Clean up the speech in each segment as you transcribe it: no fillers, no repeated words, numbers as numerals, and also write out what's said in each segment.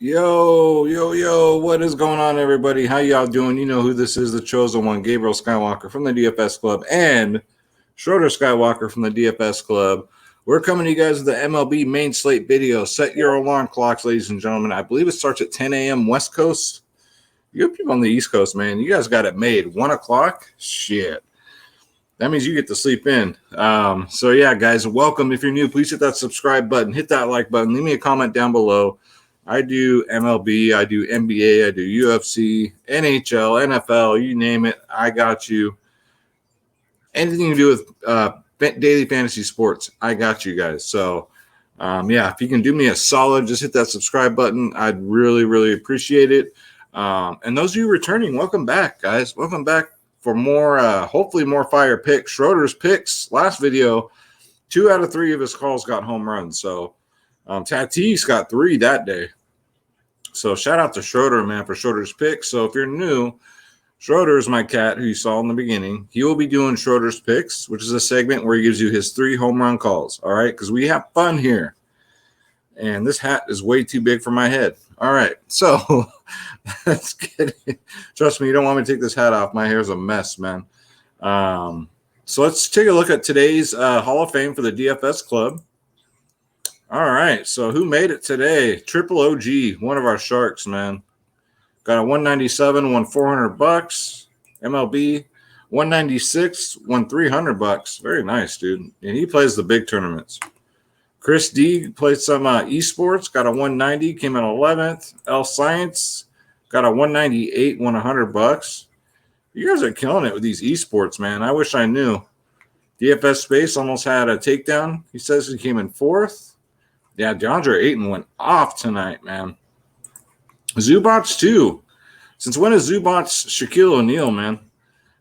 Yo, what is going on, everybody? How y'all doing? You know who this is, the chosen one, Gabriel Skywalker from the DFS Club and Schroeder Skywalker from the DFS Club. We're coming to you guys with the MLB main slate video. Set your alarm clocks, ladies and gentlemen. I believe it starts at 10 a.m. West Coast. You people on the East Coast, man, you guys got it made. 1 o'clock? Shit. That means you get to sleep in. So, yeah, guys, welcome. If you're new, please hit that subscribe button. Hit that like button. Leave me a comment down below. I do MLB, I do NBA, I do UFC, NHL, NFL, you name it. I got you. Anything to do with daily fantasy sports, I got you guys. So, if you can do me a solid, just hit that subscribe button. I'd really appreciate it. And those of you returning, welcome back, guys. Welcome back for more, hopefully more fire picks. Schroeder's picks, last video, 2 out of 3 of his calls got home runs. So, Tatis got 3 that day. So shout out to Schroeder, man, for Schroeder's picks. So if you're new, Schroeder is my cat who you saw in the beginning. He will be doing Schroeder's picks, which is a segment where he gives you his 3 home run calls. All right, because we have fun here. And this hat is way too big for my head. All right, so let's get it. Trust me, you don't want me to take this hat off. My hair's a mess, man. So let's take a look at today's Hall of Fame for the DFS Club. All right, so who made it today? Triple OG, one of our sharks, man. Got a 197, won $400. MLB, 196, won $300. Very nice, dude. And he plays the big tournaments. Chris D played some esports, got a 190, came in 11th. L Science got a 198, won $100. You guys are killing it with these esports, man. I wish I knew. DFS Space almost had a takedown. He says he came in 4th. Yeah, DeAndre Ayton went off tonight, man. Zubats, too. Since when is Zubats Shaquille O'Neal, man?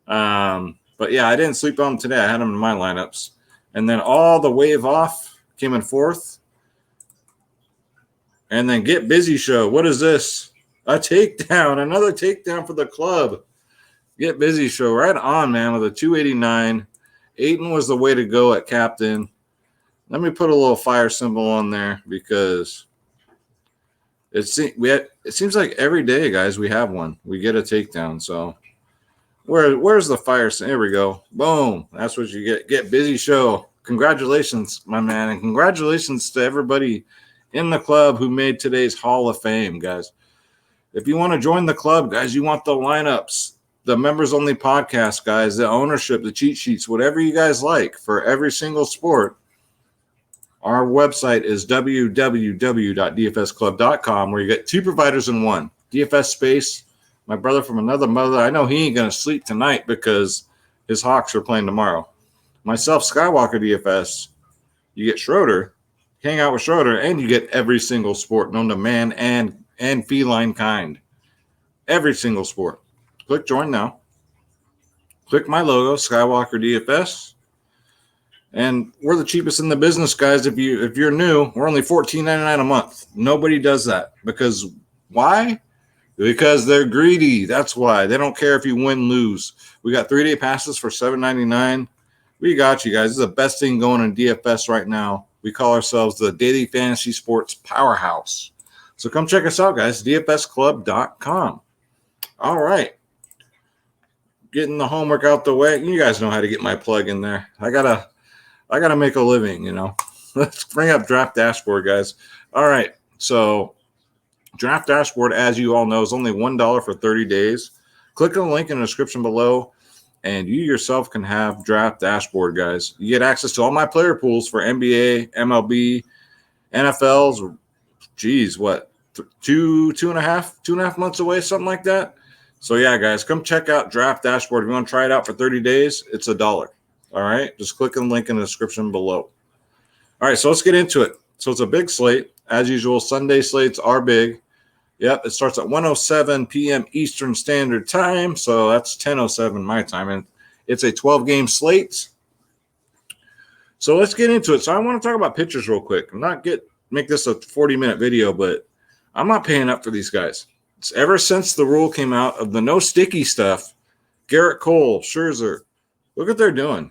But, yeah, I didn't sleep on him today. I had him in my lineups. And then all the wave off came in 4th. And then Get Busy Show. What is this? A takedown. Another takedown for the club. Get Busy Show. Right on, man, with a 289. Ayton was the way to go at captain. Let me put a little fire symbol on there because it seems like every day, guys, we have one. We get a takedown. So where's the fire symbol? Here we go. Boom. That's what you get. Get Busy Show. Congratulations, my man. And congratulations to everybody in the club who made today's Hall of Fame, guys. If you want to join the club, guys, you want the lineups, the members-only podcast, guys, the ownership, the cheat sheets, whatever you guys like for every single sport. Our website is www.dfsclub.com, where you get 2 providers in one. DFS Space, my brother from another mother. I know he ain't going to sleep tonight because his Hawks are playing tomorrow. Myself, Skywalker DFS, you get Schroeder, hang out with Schroeder, and you get every single sport known to man and feline kind. Every single sport. Click join now. Click my logo, Skywalker DFS. And we're the cheapest in the business, guys. If you're new, we're only $14.99 a month. Nobody does that. Because why? Because they're greedy. That's why. They don't care if you win, lose. We got 3-day passes for $7.99. We got you guys. This is the best thing going in DFS right now. We call ourselves the Daily Fantasy Sports Powerhouse. So come check us out, guys. DFSclub.com. All right. Getting the homework out the way. You guys know how to get my plug in there. I gotta make a living, you know. Let's bring up Draft Dashboard, guys. All right, so Draft Dashboard, as you all know, is only $1 for 30 days. Click on the link in the description below, and you yourself can have Draft Dashboard, guys. You get access to all my player pools for NBA, MLB, NFLs. Geez, what, two and a half months away, something like that? So, yeah, guys, come check out Draft Dashboard. If you want to try it out for 30 days, it's $1. All right, just click on the link in the description below. All right, so let's get into it. So it's a big slate. As usual, Sunday slates are big. Yep, it starts at 1:07 p.m. Eastern Standard Time. So that's 10:07 my time. And it's a 12-game slate. So let's get into it. So I want to talk about pitchers real quick. Make this a 40-minute video, but I'm not paying up for these guys. It's ever since the rule came out of the no sticky stuff, Garrett Cole, Scherzer, look what they're doing.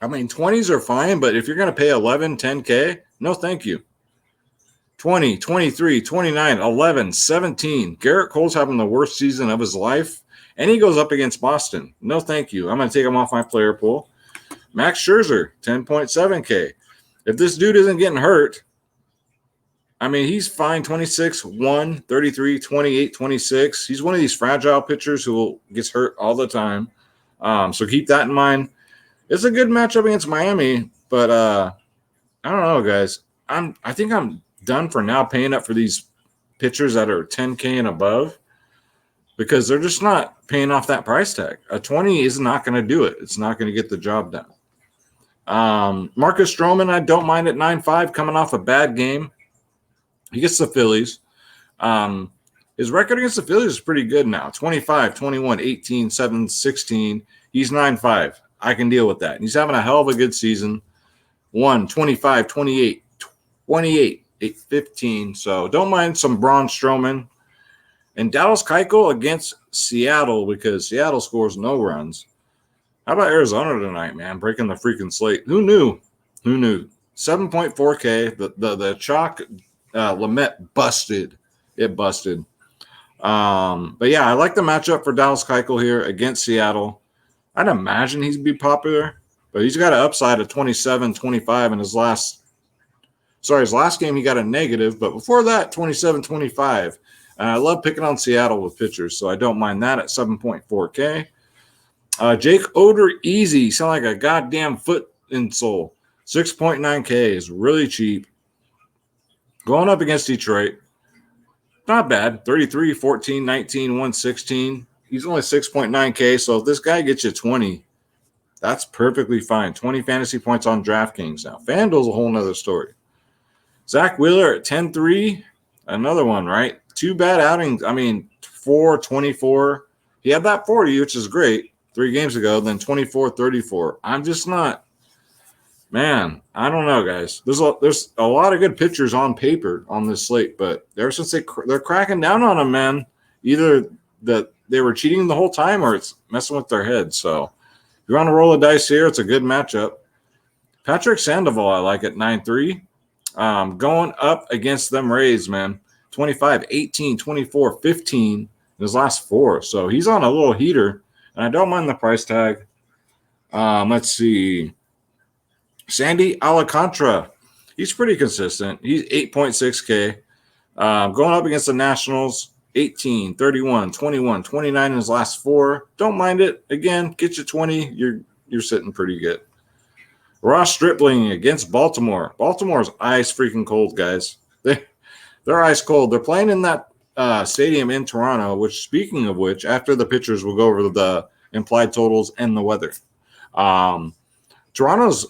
I mean, 20s are fine, but if you're going to pay 11, 10K, no thank you. 20, 23, 29, 11, 17. Garrett Cole's having the worst season of his life, and he goes up against Boston. No, thank you. I'm going to take him off my player pool. Max Scherzer, 10.7K. If this dude isn't getting hurt, I mean, he's fine. 26, 1, 33, 28, 26. He's one of these fragile pitchers who gets hurt all the time. So keep that in mind. It's a good matchup against Miami, but I don't know, guys. I think I'm done for now paying up for these pitchers that are 10K and above because they're just not paying off that price tag. A 20 is not going to do it. It's not going to get the job done. Marcus Stroman, I don't mind at 9.5 coming off a bad game. He gets the Phillies. His record against the Phillies is pretty good now. 25, 21, 18, 7, 16. He's 9.5. I can deal with that. He's having a hell of a good season. 1, 25, 28, 28, 8, 15. So don't mind some Braun Strowman. And Dallas Keuchel against Seattle because Seattle scores no runs. How about Arizona tonight, man? Breaking the freaking slate. Who knew? 7.4K. The chalk Lamette busted. It busted. But yeah, I like the matchup for Dallas Keuchel here against Seattle. I'd imagine he'd be popular, but he's got an upside of 27, 25 in his last game he got a negative, but before that, 27, 25. And I love picking on Seattle with pitchers, so I don't mind that at 7.4K. Jake Odorizzi, sound like a goddamn foot insole. 6.9K is really cheap. Going up against Detroit, not bad. 33, 14, 19, 116. He's only 6.9K, so if this guy gets you 20, that's perfectly fine. 20 fantasy points on DraftKings now. FanDuel's a whole nother story. Zach Wheeler at 10.3, another one, right? 2 bad outings. I mean, 4, 24. He had that 40, which is great, 3 games ago, then 24, 34. I'm just not. Man, I don't know, guys. There's a lot of good pitchers on paper on this slate, but ever since they're cracking down on them, man, either that they were cheating the whole time or it's messing with their head. So if you're on a roll of dice here, it's a good matchup. Patrick Sandoval, I like at 9.3. Going up against them Rays, man. 25, 18, 24, 15 in his last 4. So he's on a little heater, and I don't mind the price tag. Let's see. Sandy Alcantara, he's pretty consistent. He's 8.6K. Going up against the Nationals, 18, 31, 21, 29 in his last 4. Don't mind it. Again, get you 20. You're sitting pretty good. Ross Stripling against Baltimore. Baltimore's ice freaking cold, guys. They're ice cold. They're playing in that stadium in Toronto, which, speaking of which, after the pitchers, we'll go over the implied totals and the weather. Toronto's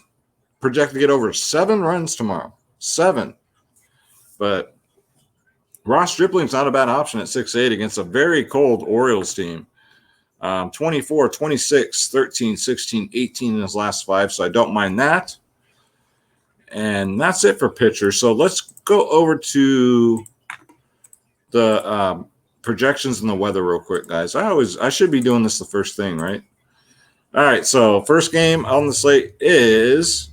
projected to get over 7 runs tomorrow. 7. But Ross Stripling's not a bad option at 6.8 against a very cold Orioles team. 24, 26, 13, 16, 18 in his last 5, so I don't mind that. And that's it for pitchers. So let's go over to the projections and the weather real quick, guys. I should be doing this the first thing, right? All right, so first game on the slate is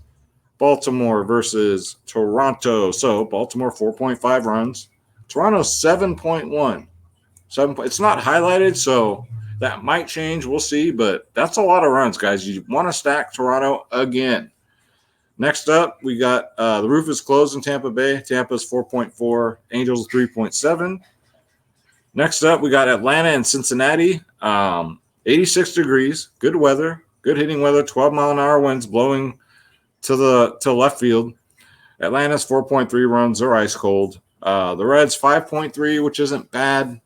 Baltimore versus Toronto. So Baltimore 4.5 runs. Toronto 7.1. It's not highlighted, so that might change. We'll see, but that's a lot of runs, guys. You want to stack Toronto again. Next up, we got the roof is closed in Tampa Bay. Tampa's 4.4. Angels 3.7. Next up, we got Atlanta and Cincinnati. 86 degrees. Good weather. Good hitting weather. 12-mile-an-hour winds blowing to left field. Atlanta's 4.3 runs. They're ice cold. The Reds 5.3, which isn't bad.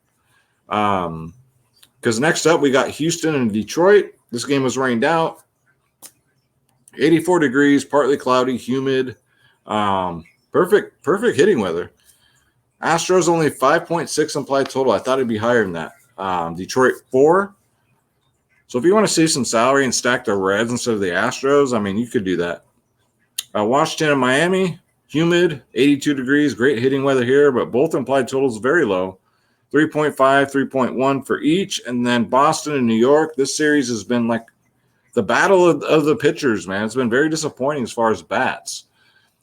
Because next up, we got Houston and Detroit. This game was rained out. 84 degrees, partly cloudy, humid. Perfect hitting weather. Astros only 5.6 implied total. I thought it'd be higher than that. Detroit 4. So if you want to save some salary and stack the Reds instead of the Astros, I mean, you could do that. Washington and Miami, humid, 82 degrees, great hitting weather here, but both implied totals very low. 3.5, 3.1 for each. And then Boston and New York. This series has been like the battle of the pitchers, man. It's been very disappointing as far as bats.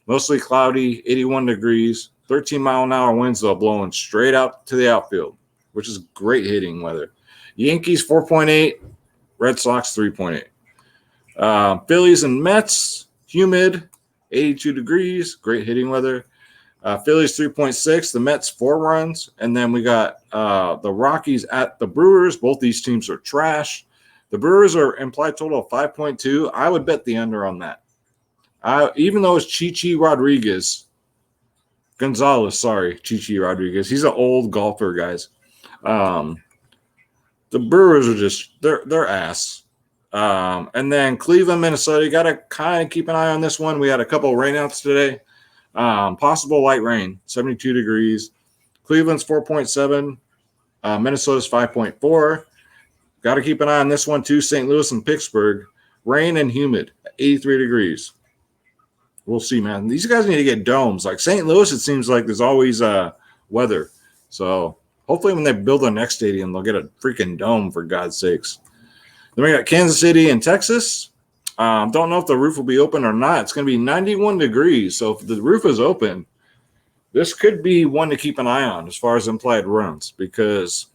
Mostly cloudy, 81 degrees, 13-mile-an-hour winds, though, blowing straight out to the outfield, which is great hitting weather. Yankees 4.8, Red Sox 3.8. Phillies and Mets, humid, 82 degrees, great hitting weather. Phillies 3.6, the Mets 4 runs, and then we got the Rockies at the Brewers. Both these teams are trash. The Brewers are implied total of 5.2. I would bet the under on that. Even though it's Chichi Rodriguez. He's an old golfer, guys. The Brewers are just they're ass. And then Cleveland, Minnesota. You got to kind of keep an eye on this one. We had a couple of rainouts today. Possible light rain, 72 degrees. Cleveland's 4.7. Minnesota's 5.4. Got to keep an eye on this one too. St. Louis and Pittsburgh, rain and humid, 83 degrees. We'll see, man. These guys need to get domes. Like St. Louis, it seems like there's always weather. So hopefully when they build their next stadium, they'll get a freaking dome, for God's sakes. Then we got Kansas City and Texas. Don't know if the roof will be open or not. It's going to be 91 degrees. So if the roof is open, this could be one to keep an eye on as far as implied runs, because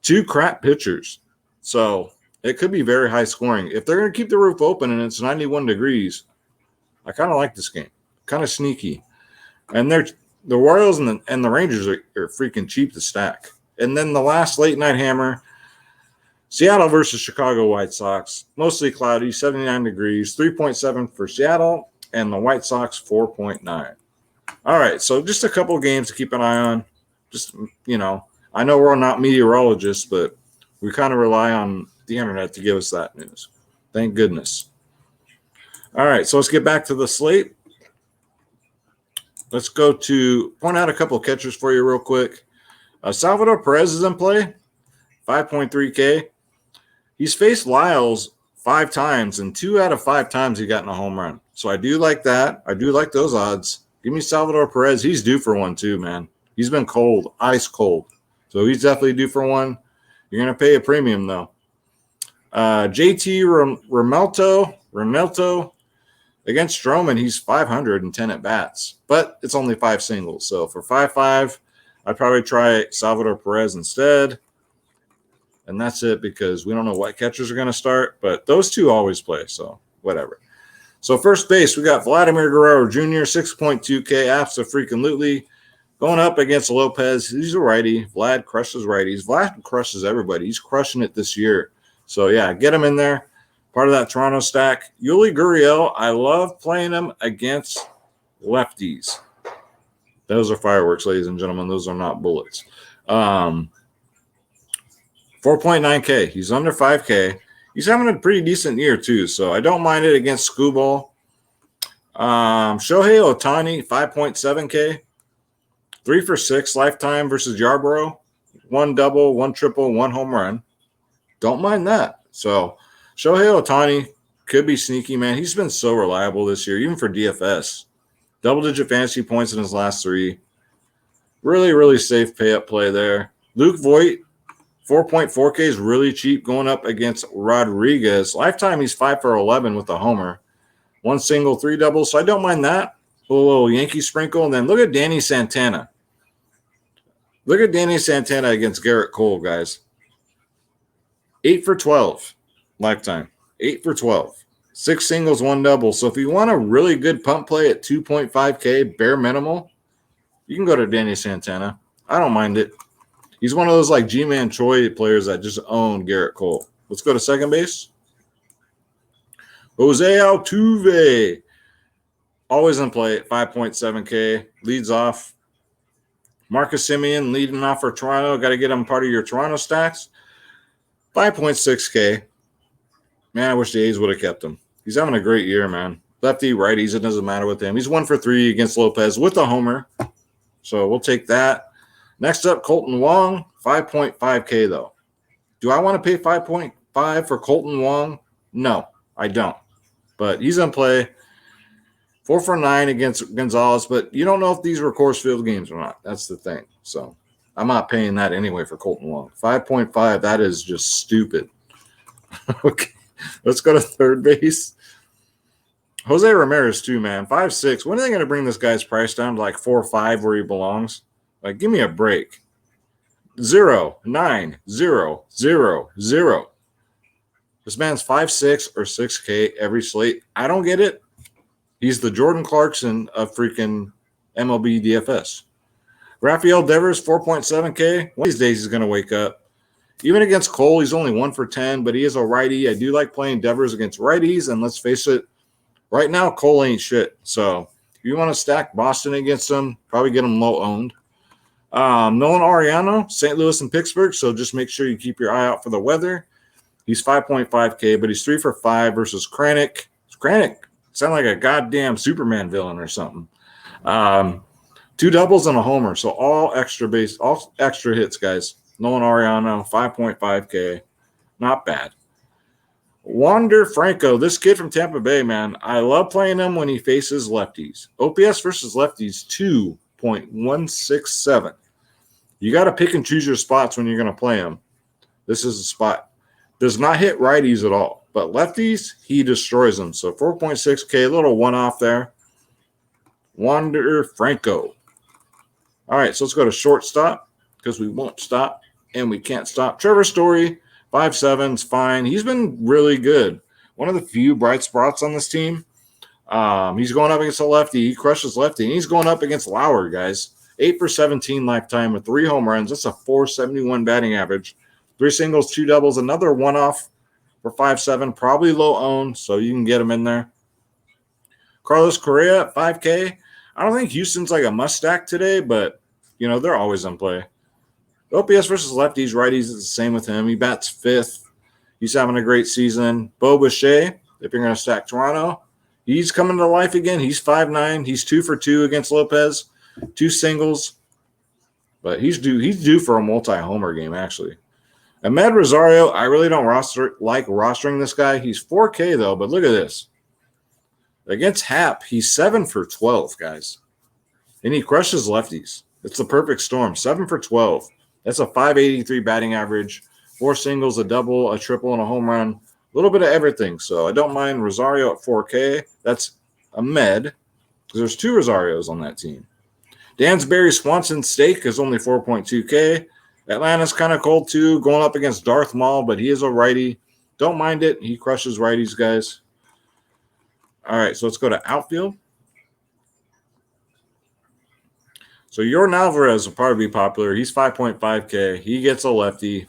2 crap pitchers. So it could be very high scoring. If they're going to keep the roof open and it's 91 degrees, I kind of like this game. Kind of sneaky. And the Royals and the Rangers are freaking cheap to stack. And then the last late night hammer, Seattle versus Chicago White Sox. Mostly cloudy, 79 degrees, 3.7 for Seattle, and the White Sox 4.9. All right, so just a couple games to keep an eye on. Just, I know we're not meteorologists, but we kind of rely on the internet to give us that news. Thank goodness. All right, so let's get back to the slate. Let's go to point out a couple of catchers for you real quick. Salvador Perez is in play, 5.3K. He's faced Lyles 5 times, and 2 out of 5 times he got in a home run. So I do like that. I do like those odds. Give me Salvador Perez. He's due for one too, man. He's been cold, ice cold. So he's definitely due for one. You're going to pay a premium, though. JT Realmuto against Stroman, he's 510 at bats, but it's only 5 singles. So for 5.5, I'd probably try Salvador Perez instead. And that's it, because we don't know what catchers are going to start, but those 2 always play, so whatever. So first base, we got Vladimir Guerrero Jr., 6.2K, abso-freaking-lutely, going up against Lopez. He's a righty. Vlad crushes righties. Vlad crushes everybody. He's crushing it this year. So, yeah, get him in there. Part of that Toronto stack. Yuli Gurriel, I love playing him against lefties. Those are fireworks, ladies and gentlemen. Those are not bullets. 4.9K. He's under 5K. He's having a pretty decent year, too, so I don't mind it against Screwball. Shohei Ohtani, 5.7K. 3 for 6 lifetime versus Yarborough. 1 double, 1 triple, 1 home run. Don't mind that. So Shohei Ohtani could be sneaky, man. He's been so reliable this year, even for DFS. Double-digit fantasy points in his last 3. Really, really safe pay-up play there. Luke Voit, 4.4K is really cheap, going up against Rodriguez. Lifetime, he's 5 for 11 with a homer. 1 single, 3 doubles, so I don't mind that. A little Yankee sprinkle. And then look at Danny Santana. Look at Danny Santana against Garrett Cole, guys. 8 for 12 lifetime. 8 for 12. 6 singles, 1 double. So if you want a really good pump play at 2.5K, bare minimal, you can go to Danny Santana. I don't mind it. He's one of those like G-Man Choi players that just own Garrett Cole. Let's go to second base. Jose Altuve. Always in play at 5.7K. Leads off. Marcus Semien leading off for Toronto. Got to get him part of your Toronto stacks. 5.6K. Man, I wish the A's would have kept him. He's having a great year, man. Lefty, righties, it doesn't matter with him. He's 1 for 3 against Lopez with a homer. So we'll take that. Next up, Colton Wong, 5.5K, though. Do I want to pay 5.5 for Colton Wong? No, I don't. But he's in play. 4 for 9 against Gonzalez, but you don't know if these were Coors Field games or not. That's the thing. So I'm not paying that anyway for Colton Wong. 5.5, that is just stupid. Okay, let's go to third base. Jose Ramirez too, man. 5'6". When are they going to bring this guy's price down to like 4.5 where he belongs? Like, give me a break. 0, 9, 0, 0, 0. This man's 5'6" or 6K every slate. I don't get it. He's the Jordan Clarkson of freaking MLB DFS. Rafael Devers, 4.7K. One of these days he's going to wake up. Even against Cole, he's only 1 for 10, but he is a righty. I do like playing Devers against righties, and let's face it, right now Cole ain't shit. So if you want to stack Boston against him, probably get him low owned. Nolan Ariano, St. Louis and Pittsburgh, so just make sure you keep your eye out for the weather. He's 5.5K, but he's 3 for 5 versus Kranick. Kranick sound like a goddamn Superman villain or something. 2 doubles and a homer, so all extra hits, guys. Nolan Ariano, 5.5K. Not bad. Wander Franco, this kid from Tampa Bay, man. I love playing him when he faces lefties. OPS versus lefties, 2.167. You got to pick and choose your spots when you're going to play him. This is a spot. Does not hit righties at all, but lefties, he destroys them. So 4.6K, a little one-off there. Wander Franco. All right, so let's go to shortstop because we won't stop and we can't stop. Trevor Story, 5'7", fine. He's been really good. One of the few bright spots on this team. He's going up against a lefty. He crushes lefty, and he's going up against Lauer, guys. 8 for 17 lifetime with 3 home runs. That's a 471 batting average. 3 singles, 2 doubles, another one-off for 5'7", probably low owned, so you can get him in there. Carlos Correa at 5K. I don't think Houston's like a must stack today, but, you know, they're always in play. OPS versus lefties, righties is the same with him. He bats 5th. He's having a great season. Bo Bichette, if you're going to stack Toronto, he's coming to life again. He's 5'9". He's 2 for 2 against Lopez. 2 singles. But he's due for a multi-homer game, actually. Ahmed Rosario, I really don't like rostering this guy. He's 4K, though, but look at this. Against Hap, he's 7 for 12, guys. And he crushes lefties. It's the perfect storm. 7 for 12. That's a 583 batting average. 4 singles, a double, a triple, and a home run. A little bit of everything. So I don't mind Rosario at 4K. That's Ahmed, because there's 2 Rosarios on that team. Dansbury Swanson Stake is only 4.2K. Atlanta's kind of cold, too, going up against Darth Maul, but he is a righty. Don't mind it. He crushes righties, guys. All right, so let's go to outfield. So Yordan Alvarez will probably be popular. He's 5.5K. He gets a lefty.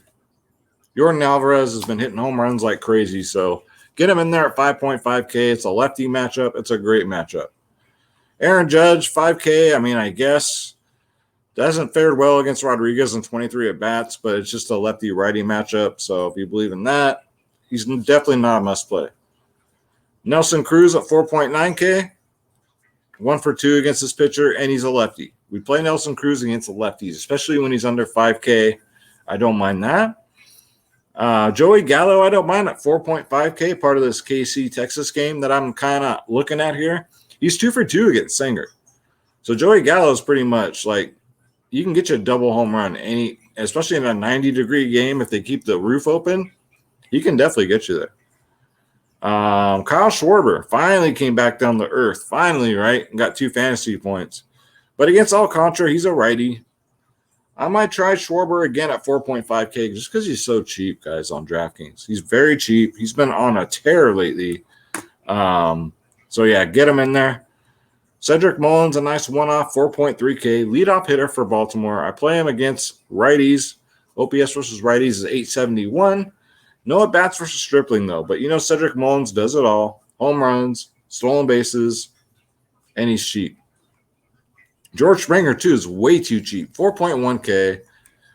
Yordan Alvarez has been hitting home runs like crazy, so get him in there at 5.5K. It's a lefty matchup. It's a great matchup. Aaron Judge, 5K. I mean, I guess hasn't fared well against Rodriguez in 23 at-bats, but it's just a lefty-righty matchup. So if you believe in that, he's definitely not a must-play. Nelson Cruz at 4.9K. 1 for 2 against this pitcher, and he's a lefty. We play Nelson Cruz against the lefties, especially when he's under 5K. I don't mind that. Joey Gallo, I don't mind at 4.5K, part of this KC Texas game that I'm kind of looking at here. He's 2 for 2 against Sanger. So Joey Gallo is pretty much like, you can get you a double home run, especially in a 90-degree game. If they keep the roof open, he can definitely get you there. Kyle Schwarber finally came back down to earth. Finally, right? And got 2 fantasy points. But against Alcantara, he's a righty. I might try Schwarber again at 4.5K just because he's so cheap, guys, on DraftKings. He's very cheap. He's been on a tear lately. So, yeah, get him in there. Cedric Mullins, a nice one-off, 4.3K. Leadoff hitter for Baltimore. I play him against righties. OPS versus righties is 871. No at-bats versus Stripling, though. But, you know, Cedric Mullins does it all. Home runs, stolen bases, and he's cheap. George Springer, too, is way too cheap. 4.1K.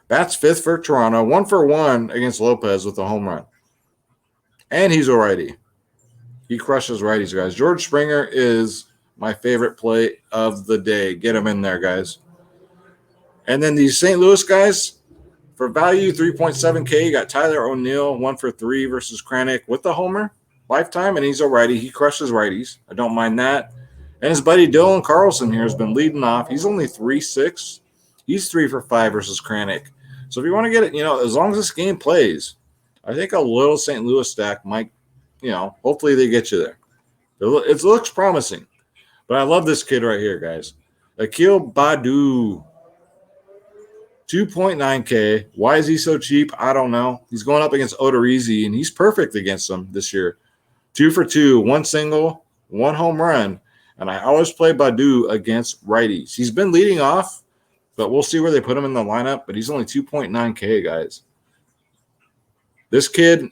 Bats 5th for Toronto. 1 for 1 against Lopez with a home run. And he's a righty. He crushes righties, guys. George Springer is my favorite play of the day. Get him in there, guys. And then these St. Louis guys, for value, 3.7K, you got Tyler O'Neill, 1 for 3 versus Kranick with the homer. Lifetime, and he's a righty. He crushes righties. I don't mind that. And his buddy Dylan Carlson here has been leading off. He's only 3.6. He's 3 for 5 versus Kranick. So if you want to get it, you know, as long as this game plays, I think a little St. Louis stack might, you know, hopefully they get you there. It looks promising. But I love this kid right here, guys. Akil Badu. 2.9K. Why is he so cheap? I don't know. He's going up against Odorizzi, and he's perfect against him this year. 2 for 2, 1 single, 1 home run. And I always play Badu against righties. He's been leading off, but we'll see where they put him in the lineup. But he's only 2.9K, guys. This kid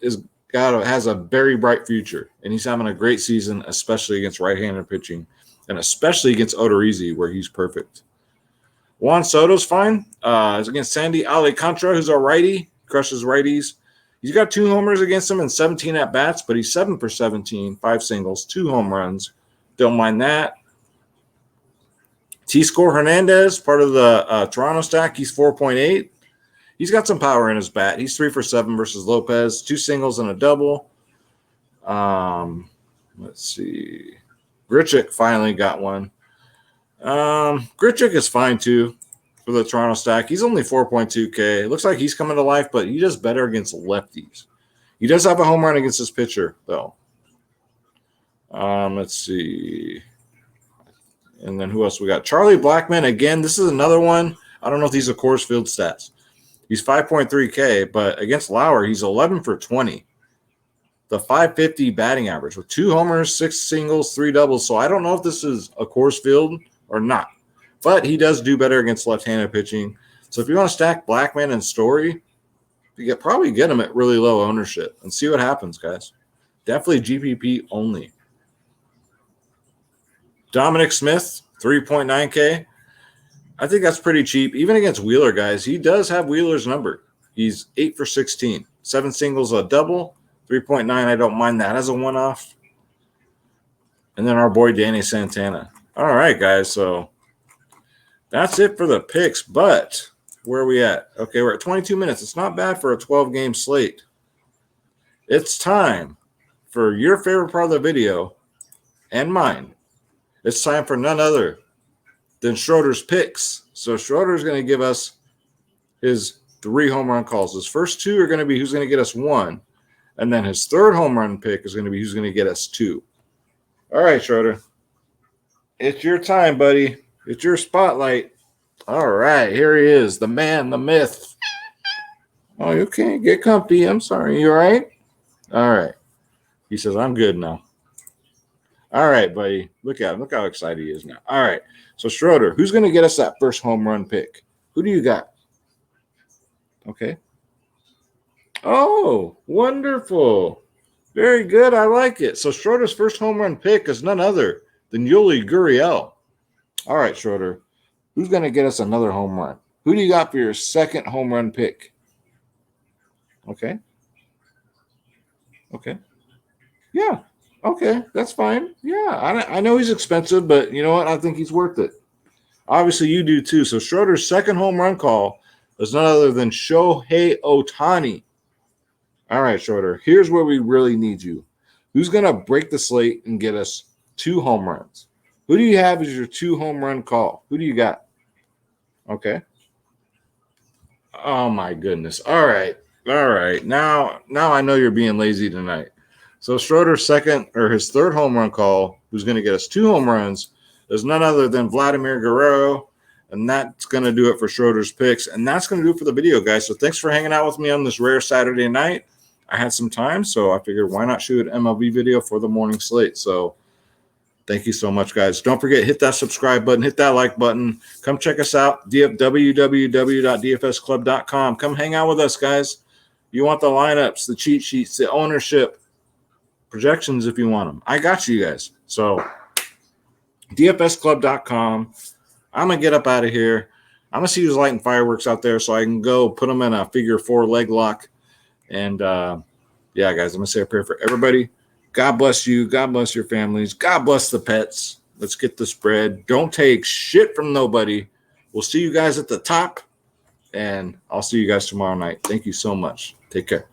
has a very bright future, and he's having a great season, especially against right-handed pitching, and especially against Odorizzi, where he's perfect. Juan Soto's fine. It's against Sandy Alcantara, who's a righty, crushes righties. He's got 2 homers against him and 17 at-bats, but he's 7 for 17, 5 singles, 2 home runs. Don't mind that. T-Score Hernandez, part of the Toronto stack, he's 4.8. He's got some power in his bat. He's 3 for 7 versus Lopez, 2 singles and a double. Let's see. Grichuk finally got one. Grichuk is fine too for the Toronto stack. He's only 4.2K. It looks like he's coming to life, but he does better against lefties. He does have a home run against his pitcher, though. Let's see. And then who else we got? Charlie Blackmon. Again, this is another one. I don't know if these are Coors Field stats. He's 5.3K, but against Lauer, he's 11 for 20. The 550 batting average with 2 homers, 6 singles, 3 doubles. So I don't know if this is a Coors Field or not. But he does do better against left-handed pitching. So if you want to stack Blackmon and Story, you could probably get him at really low ownership and see what happens, guys. Definitely GPP only. Dominic Smith, 3.9K. I think that's pretty cheap. Even against Wheeler, guys, he does have Wheeler's number. He's 8 for 16. 7 singles, a double. 3.9, I don't mind that as a one-off. And then our boy Danny Santana. All right, guys, so that's it for the picks. But where are we at? Okay, we're at 22 minutes. It's not bad for a 12-game slate. It's time for your favorite part of the video and mine. It's time for none other than Schroeder's picks. So Schroeder's going to give us his 3 home run calls. His first 2 are going to be who's going to get us 1. And then his 3rd home run pick is going to be who's going to get us 2. All right, Schroeder. It's your time, buddy. It's your spotlight. All right, here he is, the man, the myth. Oh, you can't get comfy. I'm sorry. You all right? All right. He says, I'm good now. All right, buddy. Look at him. Look how excited he is now. All right. So, Schroeder, who's going to get us that first home run pick? Who do you got? Okay. Oh, wonderful. Very good. I like it. So, Schroeder's first home run pick is none other than Yuli Gurriel. All right, Schroeder. Who's going to get us another home run? Who do you got for your second home run pick? Okay. Okay. Yeah. Okay. That's fine. Yeah. I know he's expensive, but you know what? I think he's worth it. Obviously, you do too. So, Schroeder's second home run call is none other than Shohei Ohtani. All right, Schroeder. Here's where we really need you. Who's going to break the slate and get us 2 home runs? Who do you have as your 2 home run call? Who do you got? Okay. Oh, my goodness. All right. All right. Now I know you're being lazy tonight. So Schroeder's second or his 3rd home run call, who's going to get us 2 home runs, is none other than Vladimir Guerrero. And that's going to do it for Schroeder's picks. And that's going to do it for the video, guys. So thanks for hanging out with me on this rare Saturday night. I had some time, so I figured why not shoot an MLB video for the morning slate. So thank you so much, guys. Don't forget, hit that subscribe button, hit that like button. Come check us out, www.dfsclub.com. Come hang out with us, guys. You want the lineups, the cheat sheets, the ownership, projections if you want them. I got you guys. So dfsclub.com. I'm going to get up out of here. I'm going to see who's lighting fireworks out there so I can go put them in a figure 4 leg lock. And, yeah, guys, I'm going to say a prayer for everybody. God bless you. God bless your families. God bless the pets. Let's get the spread. Don't take shit from nobody. We'll see you guys at the top, and I'll see you guys tomorrow night. Thank you so much. Take care.